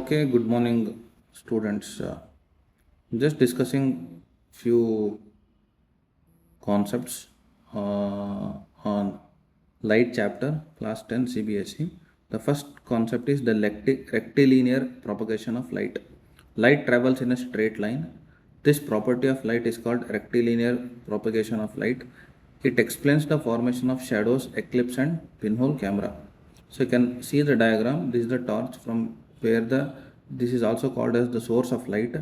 Okay, good morning, students. Just discussing few concepts on light chapter, class 10 CBSE. The first concept is the rectilinear propagation of light. Light travels in a straight line. This property of light is called rectilinear propagation of light. It explains the formation of shadows, eclipse, and pinhole camera. So you can see the diagram. This is the torch from where this is also called as the source of light.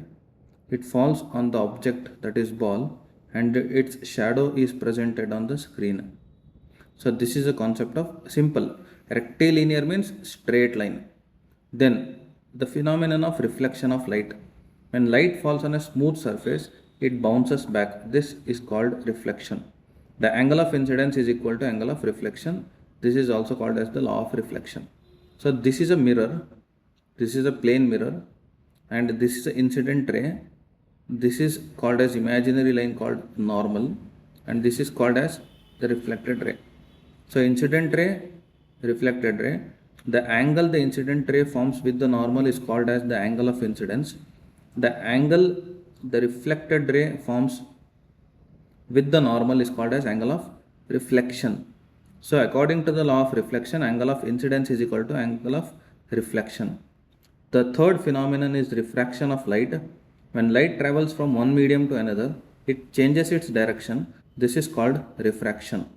It falls on the object, that is ball, and its shadow is presented on the screen. So this is a concept of simple. Rectilinear means straight line. Then the phenomenon of reflection of light. When light falls on a smooth surface, it bounces back. This is called reflection. The angle of incidence is equal to angle of reflection. This is also called as the law of reflection. So this is a mirror. This is a plane mirror, and this is an incident ray. This is called as imaginary line called normal, and this is called as the reflected ray. So incident ray, reflected ray. The angle the incident ray forms with the normal is called as the angle of incidence. The angle the reflected ray forms with the normal is called as angle of reflection. So according to the law of reflection, angle of incidence is equal to angle of reflection. The third phenomenon is refraction of light. When light travels from one medium to another, it changes its direction. This is called refraction.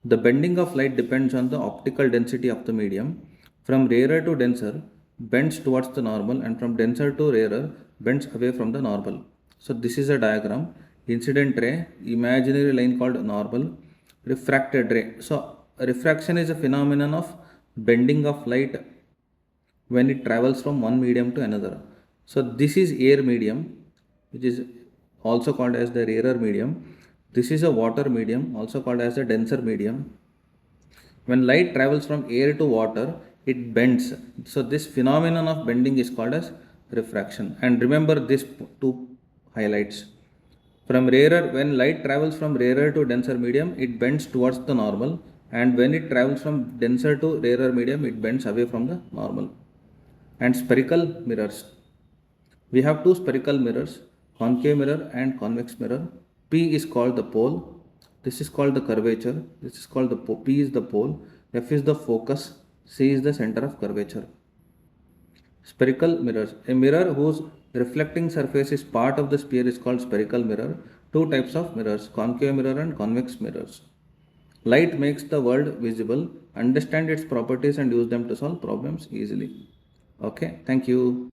The bending of light depends on the optical density of the medium. From rarer to denser, bends towards the normal, and from denser to rarer, bends away from the normal. So this is a diagram. Incident ray, imaginary line called normal, refracted ray. So refraction is a phenomenon of bending of light when it travels from one medium to another. So this is air medium, which is also called as the rarer medium. This is a water medium, also called as a denser medium. When light travels from air to water, it bends. So this phenomenon of bending is called as refraction. And remember these two highlights. From rarer, when light travels from rarer to denser medium, it bends towards the normal. And when it travels from denser to rarer medium, it bends away from the normal. And spherical mirrors. We have two spherical mirrors, concave mirror and convex mirror. P is called the pole. This is called the curvature. This is called the P is the pole. F is the focus. C is the center of curvature. Spherical mirrors. A mirror whose reflecting surface is part of the sphere is called spherical mirror. Two types of mirrors, concave mirror and convex mirrors. Light makes the world visible. Understand its properties and use them to solve problems easily. Okay, thank you.